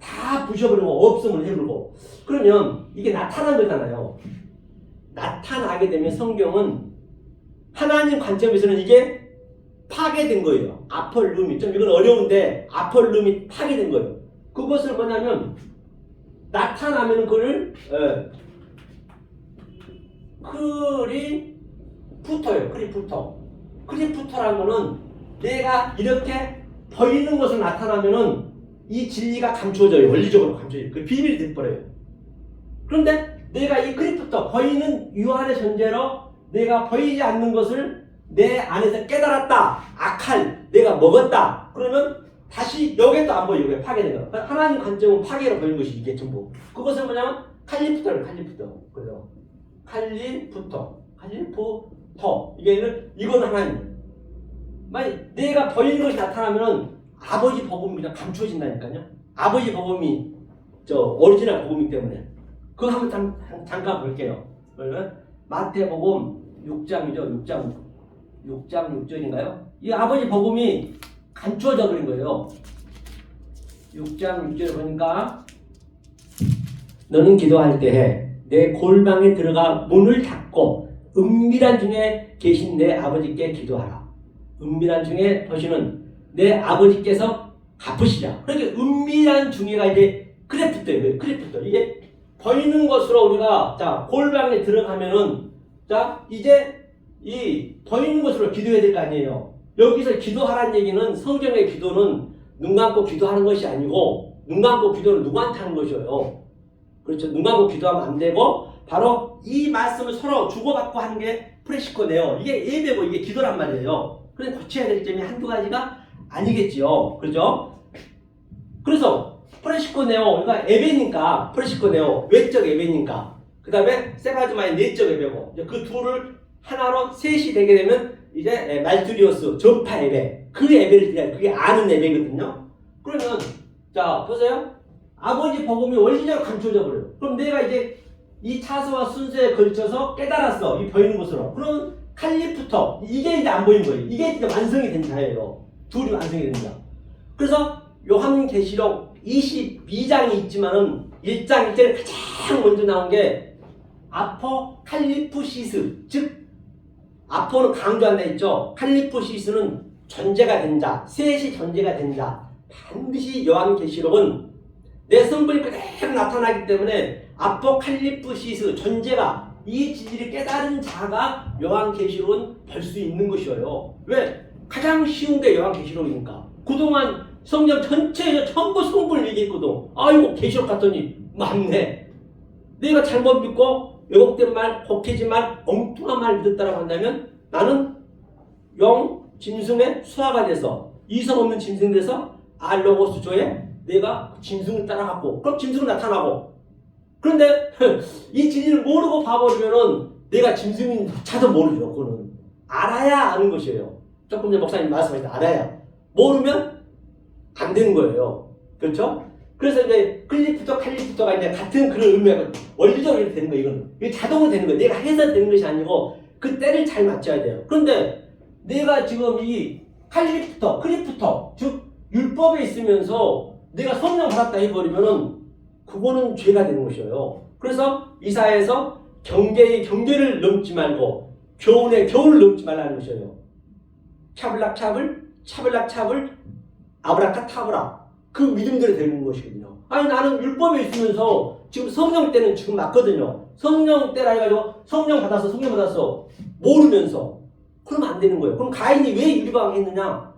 다 부셔버리고 없음을 해버리고 그러면 이게 나타난 거잖아요. 나타나게 되면 성경은 하나님 관점에서는 이게 파괴된 거예요. 아폴룸이 좀 이건 어려운데 아폴룸이 파괴된 거예요. 그것을 뭐냐면 나타나면 그를 크리프토라는 거는 내가 이렇게 보이는 것을 나타나면은 이 진리가 감추어져요. 원리적으로 감추어져요. 그 비밀이 돼버려요. 그런데 내가 이 크리프토 보이는 유한의 존재로 내가 보이지 않는 것을 내 안에서 깨달았다. 아칼 내가 먹었다. 그러면 다시 여기도 안 보여. 여기 파괴된 거. 하나님 관점은 파괴로 보이는 것이 이게 전부. 그것은 뭐냐면 칼리프토. 그죠? 칼리프토. 이거는 하나님. 만약 내가 보이는 것이 나타나면은 아버지 복음이 그냥 감추어진다니까요. 아버지 복음이 오리지널 복음이기 때문에. 그거 한번 잠깐 볼게요. 그러면 마태복음 6장이죠. 6장 6절인가요? 이 아버지 복음이 감추어져 버린 거예요. 6장 6절 보니까 너는 기도할 때에 내 골방에 들어가 문을 닫고 은밀한 중에 계신 내 아버지께 기도하라. 은밀한 중에 보시는 내 아버지께서 갚으시라. 그러니까 은밀한 중에가 이제 크리프토예요. 크리프토. 이게 보이는 것으로 우리가 골방에 들어가면은 이제 이 보이는 것으로 기도해야 될 거 아니에요. 여기서 기도하라는 얘기는 성경의 기도는 눈 감고 기도하는 것이 아니고 눈 감고 기도는 누구한테 하는 것이에요. 그렇죠. 눈 감고 기도하면 안 되고 바로 이 말씀을 서로 주고받고 하는 게 프레시코네요. 이게 예배고 이게 기도란 말이에요. 그래 고쳐야 될 점이 한두 가지가 아니겠지요. 그렇죠? 그래서 프레시코 네오, 그러니까 에베니까 프레시코 네오 외적 에베니까 그 다음에 세바즈마의 내적 에베고 그 둘을 하나로 셋이 되게 되면 이제 말투리오스 전파 에베 그 에베를 그냥 그게 아는 에베거든요. 그러면 자 보세요. 아버지 복음이 원리적으로 감춰져 버려요. 그럼 내가 이제 이 차수와 순서에 걸쳐서 깨달았어. 이 보이는 것으로. 그럼 칼리부터 이게 이제 안 보이는 거예요. 이게 이제 완성이 된 자예요. 둘이 완성이 됩니다. 그래서 요한계시록 22장이 있지만은 1장 1절에 가장 먼저 나온 게 아포칼리프시스, 즉 아포는 강조한다 했죠. 칼리프시스는 존재가 된 자, 셋이 존재가 된 자. 반드시 요한계시록은 내 성분이 그대로 나타나기 때문에 아포칼리프시스 존재가 이 진리를 깨달은 자가 요한계시록은 볼 수 있는 것이에요. 왜? 가장 쉬운 게 요한계시록이니까. 그동안 성경 전체에서 전부 성분을 얘기했거든. 아이고 계시록 갔더니 맞네. 내가 잘못 믿고 왜곡된 말, 곡해진 말, 엉뚱한 말 믿었다라고 한다면 나는 영 짐승의 수하가 돼서 이성 없는 짐승 돼서 알로고스 조에 내가 짐승을 따라갔고 그럼 짐승은 나타나고 그런데 이 진리를 모르고 봐버리면은 내가 짐승인자도 모르죠. 그거는 알아야 아는 것이에요. 조금 전에 목사님 말씀하셨다 알아야 모르면 안 되는 거예요. 그렇죠? 그래서 이제 클리프토 칼리프토가 이제 같은 그런 의미가 원리적으로 되는 거예요. 이거는 이게 자동으로 되는 거예요. 내가 해서 되는 것이 아니고 그 때를 잘 맞춰야 돼요. 그런데 내가 지금 이 칼리프토 즉 율법에 있으면서 내가 성령 받았다 해버리면은 그거는 죄가 되는 것이에요. 그래서 이사야에서 경계의 경계를 넘지 말고 교훈의 교훈을 넘지 말라는 것이에요. 차블락 차블 아브라카타브라 그 믿음대로 되는 것이거든요. 아니 나는 율법에 있으면서 지금 성령 때는 지금 맞거든요. 성령 때라 해가지고 성령 받았어 모르면서 그러면 안 되는 거예요. 그럼 가인이 왜 유리방했느냐?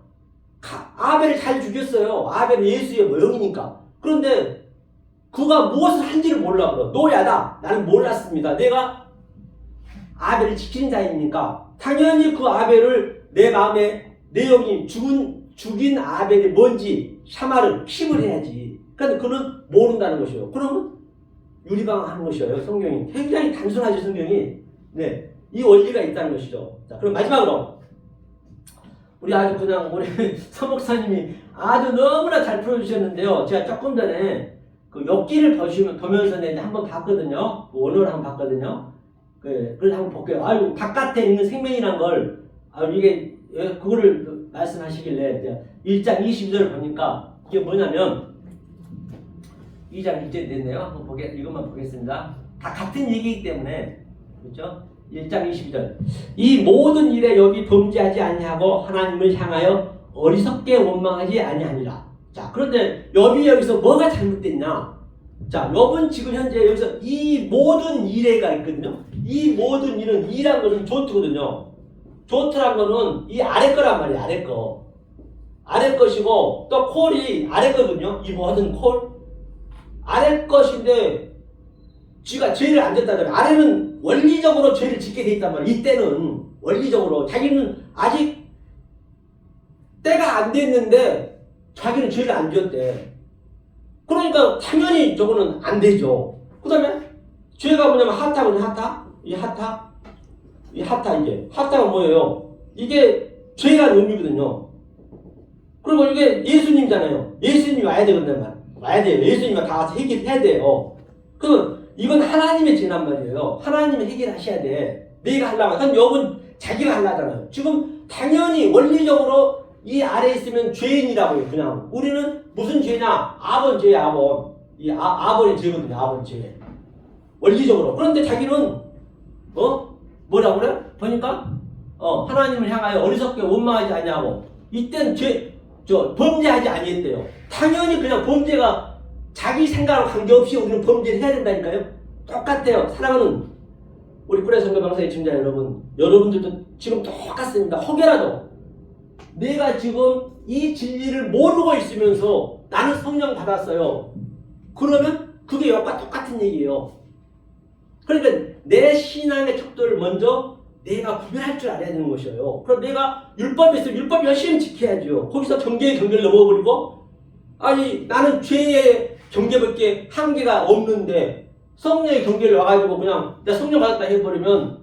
아벨을 잘 죽였어요. 아벨은 예수의 모형이니까. 그런데 그가 무엇을 한지를 몰라 그러. 노야다. 나는 몰랐습니다. 내가 아벨을 지키는 자이니까 당연히 그 아벨을 내 마음에 내 영이 죽인 아벨이 뭔지 샤마를 킵을 해야지. 그러니까 그는 모른다는 것이에요. 그러면 유리방하는 것이에요. 성경이 굉장히 단순하죠. 성경이. 네, 이 원리가 있다는 것이죠. 자, 그럼 마지막으로 우리 아주 그냥 우리 서목사님이 아주 너무나 잘 풀어주셨는데요. 제가 조금 전에 그 엽기를 보면서 이제 한번 봤거든요. 그 원어를 한번 봤거든요. 그래서 한번 볼게요. 아이고 바깥에 있는 생명이란 걸 이게 그거를 말씀하시길래 1장 22절을 보니까 이게 뭐냐면 2장 1절이 됐네요. 한번 이것만 보겠습니다. 다 같은 얘기이기 때문에 그렇죠? 1장 22절 이 모든 일에 욥이 범죄하지 아니하고 하나님을 향하여 어리석게 원망하지 아니하니라. 자, 그런데 욥이 여기서 뭐가 잘못됐냐? 자, 욥은 지금 현재 여기서 이 모든 일에가 있거든요. 이 모든 일은 이란 것은 조트거든요. 조트란 거는 이 아래 거란 말이에요. 아래 거. 아래 것이고 또 콜이 아래 거거든요. 이 모든 콜 아래 것인데 쥐가 죄를 안 졌다잖아요. 아래는 원리적으로 죄를 짓게 돼 있단 말이에요. 이때는 원리적으로 자기는 아직 때가 안 됐는데 자기는 죄를 안 지었대. 그러니까 당연히 저거는 안 되죠. 그 다음에 죄가 뭐냐면 하타거든요. 이 하타 이게 하타가 뭐예요? 이게 죄라는 의미거든요. 그리고 이게 예수님이잖아요. 예수님이 와야 되거든요. 와야 돼요. 예수님과 다 같이 해결해야 돼요. 그럼 이건 하나님의 죄란 말이에요. 하나님이 해결하셔야 돼. 내가 하려고. 그럼 욥은 자기가 하려잖아요. 지금 당연히 원리적으로 이 아래에 있으면 죄인이라고요. 그냥 우리는 무슨 죄냐? 아본 죄야. 아본. 이 아본의 죄거든요. 아본 죄. 원리적으로. 그런데 자기는 뭐라고 그래? 보니까 하나님을 향하여 어리석게 원망하지 아니하고 이때는 범죄하지 아니했대요. 당연히 그냥 범죄가 자기 생각과 관계없이 우리는 범죄를 해야 된다니까요. 똑같아요. 사랑하는 우리 꾸레성교 방사의 증자 여러분, 여러분들도 지금 똑같습니다. 혹여라도 내가 지금 이 진리를 모르고 있으면서 나는 성령 받았어요. 그러면 그게 욥과 똑같은 얘기예요. 그러니까 내 신앙의 척도를 먼저 내가 구별할 줄 알아야 되는 것이에요. 그럼 내가 율법이 있으면 율법 열심히 지켜야죠. 거기서 경계의 경계를 넘어버리고 아니 나는 죄의 경계밖에 한계가 없는데 성령의 경계를 와가지고 그냥 내가 성령 받았다 해버리면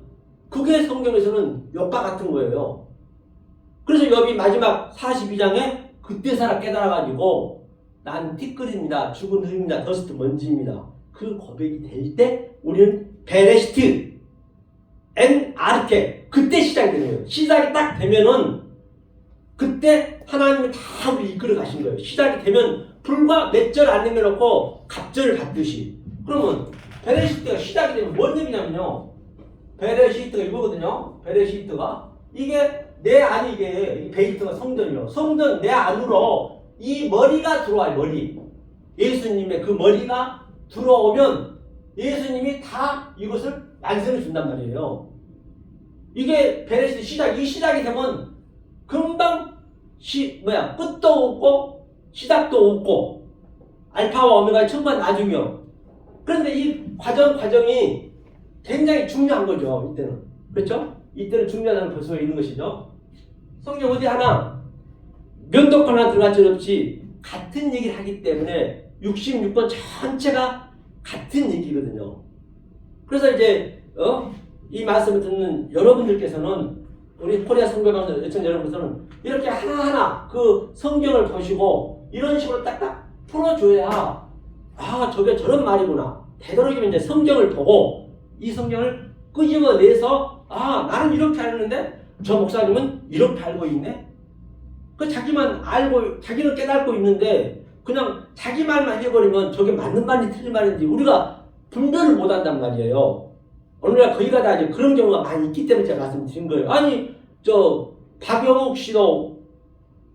그게 성경에서는 역과 같은 거예요. 그래서 여기 마지막 42장에 그때서야 깨달아가지고 난 티끌입니다. 죽은 흙입니다. 더스트 먼지입니다. 그 고백이 될 때 우리는 베레시트 엔 아르케 그때 시작되는 거예요. 시작이 딱 되면은 그때 하나님이 다 우리 이끌어 가신 거예요. 시작이 되면 불과 몇 절 안 남겨놓고 갑절을 받듯이. 그러면 베레시트가 시작이 되면 뭔 얘기냐면요. 베레시트가 이거거든요. 베레시트가 이게 내 안이 이게 베이트가 성전이요. 성전 내 안으로 이 머리가 들어와요. 머리. 예수님의 그 머리가 들어오면 예수님이 다 이것을 완성해 준단 말이에요. 이게 베레시트 시작. 이 시작이 되면 금방 끝도 없고 시작도 없고 알파와 오메가의 처음과 나중이요. 그런데 이 과정이 굉장히 중요한 거죠. 이때는. 그렇죠? 이때는 중요하다는 교수가 있는 것이죠. 성경 어디 하나 면도권 하나 들어갈 줄 없이 같은 얘기를 하기 때문에 66권 전체가 같은 얘기거든요. 그래서 이제 이 말씀을 듣는 여러분들께서는 우리 코리아 성경방송 애청자 여러분께서는 이렇게 하나하나 그 성경을 보시고 이런 식으로 딱딱 풀어줘야 저게 저런 말이구나. 되도록이면 이제 성경을 보고 이 성경을 끄집어내서 나는 이렇게 알았는데 저 목사님은 이렇게 알고 있네. 그 자기만 알고 자기는 깨닫고 있는데 그냥 자기 말만 해버리면 저게 맞는 말인지 틀린 말인지 우리가 분별을 못한단 말이에요. 오늘날 거기 가다 이제 그런 경우가 많이 있기 때문에 제가 말씀드린 거예요. 아니 박영욱 씨도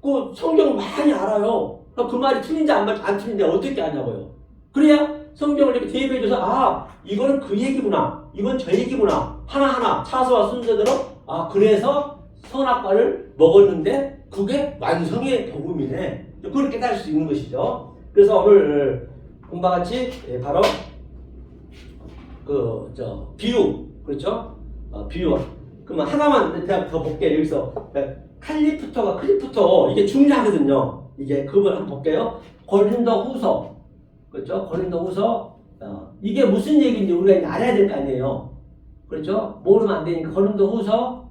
그 성경 많이 알아요. 그 말이 틀린지 안 틀린지 어떻게 아냐고요. 그래야 성경을 이렇게 대입해줘서 이거는 그 얘기구나. 이건 저 얘기구나. 하나하나 차서와 순서대로 그래서 선악과를 먹었는데 그게 완성의 복음이네. 그걸 깨달을 수 있는 것이죠. 그래서 오늘 본바 같이 바로 비유 그렇죠? 비유. 그러면 하나만 제가 더 볼게요. 여기서 칼리프토가 클리프토 이게 중요하거든요. 이게 그걸 한번 볼게요. 고린도후서 그렇죠? 고린도후서 이게 무슨 얘기인지 우리가 알아야 될 거 아니에요. 그렇죠? 모르면 안 되니까 고린도후서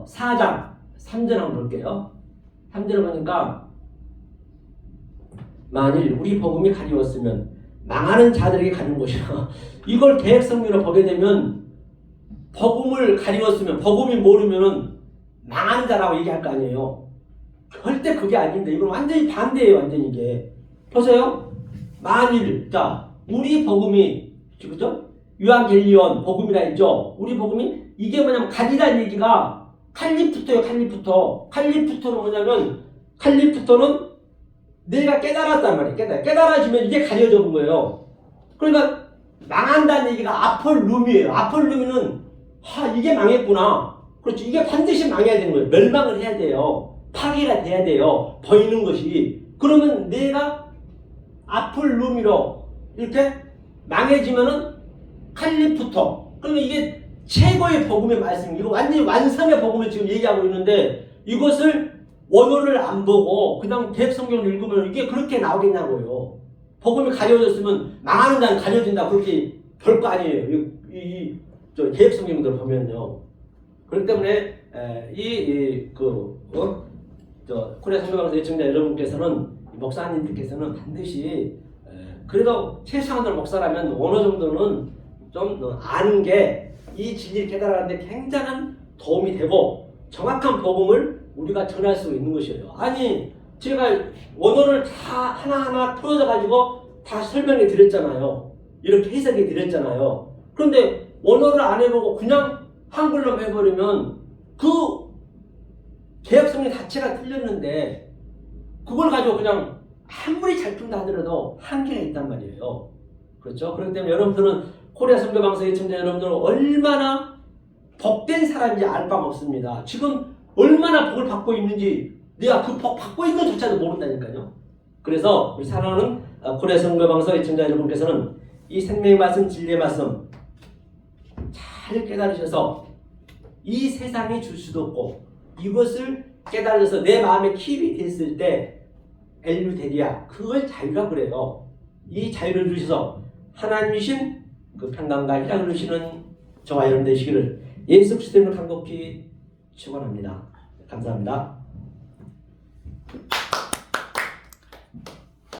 4장 3절 한번 볼게요. 3절을 보니까 만일 우리 복음이 가리웠으면 망하는 자들에게 가는 것이라. 이걸 개혁성경으로 보게 되면 복음을 가리웠으면 복음이 모르면은 망하는 자라고 얘기할 거 아니에요. 절대 그게 아닌데 이건 완전히 반대예요. 완전히 이게. 보세요. 만일 우리 복음이 그죠? 유한겔리온 복음이라 했죠. 우리 복음이 이게 뭐냐면 가리라는 얘기가 칼리프토예요. 칼리프토는 뭐냐면 칼리프토는 내가 깨달았단 말이에요. 깨달아지면 이게 가려져 본 거예요. 그러니까 망한다는 얘기가 아폴룸이에요. 아폴룸이는 이게 망했구나. 그렇죠. 이게 반드시 망해야 되는 거예요. 멸망을 해야 돼요. 파괴가 돼야 돼요. 보이는 것이. 그러면 내가 아폴룸이로 이렇게 망해지면은 칼리프토. 그러면 이게 최고의 복음의 말씀. 이거 완전히 완성의 복음을 지금 얘기하고 있는데 이것을 원어를 안 보고 그냥 대성경을 읽으면 이게 그렇게 나오겠냐고요. 복음이 가려졌으면 망하는 자는 가려진다. 그렇게 별 거 아니에요. 저 대성경들 보면요. 그렇기 때문에 코리아 성경방송 애청자 여러분께서는 목사님들께서는 반드시 그래도 최소한으로 목사라면 어느 정도는 좀 아는 게 이 진리를 깨달아가는데 굉장한 도움이 되고 정확한 복음을 우리가 전할 수 있는 것이에요. 아니 제가 원어를 다 하나하나 풀어져 가지고 다 설명해 드렸잖아요. 이렇게 해석해 드렸잖아요. 그런데 원어를 안 해보고 그냥 한글로 해버리면 그 개혁성의 자체가 틀렸는데 그걸 가지고 그냥 아무리 잘 푼다 하더라도 한계가 있단 말이에요. 그렇죠? 그렇기 때문에 여러분들은 코리아 선교방송 애청자 여러분들은 얼마나 복된 사람인지 알 바가 없습니다. 지금 얼마나 복을 받고 있는지 내가 그 복 받고 있는 것조차도 모른다니까요. 그래서 우리 사랑하는 코리아 선교방송 애청자 여러분께서는 이 생명의 말씀, 진리의 말씀 잘 깨달으셔서 이 세상이 줄 수도 없고 이것을 깨달아서 내 마음에 킵이 됐을 때 엘유데리아 그걸 자유라고 그래요. 이 자유를 주셔서 하나님이신 그 평강과 희락을 주시는 저와 여러분 되시기를 예수 그리스도로 간곡히 축원합니다. 감사합니다.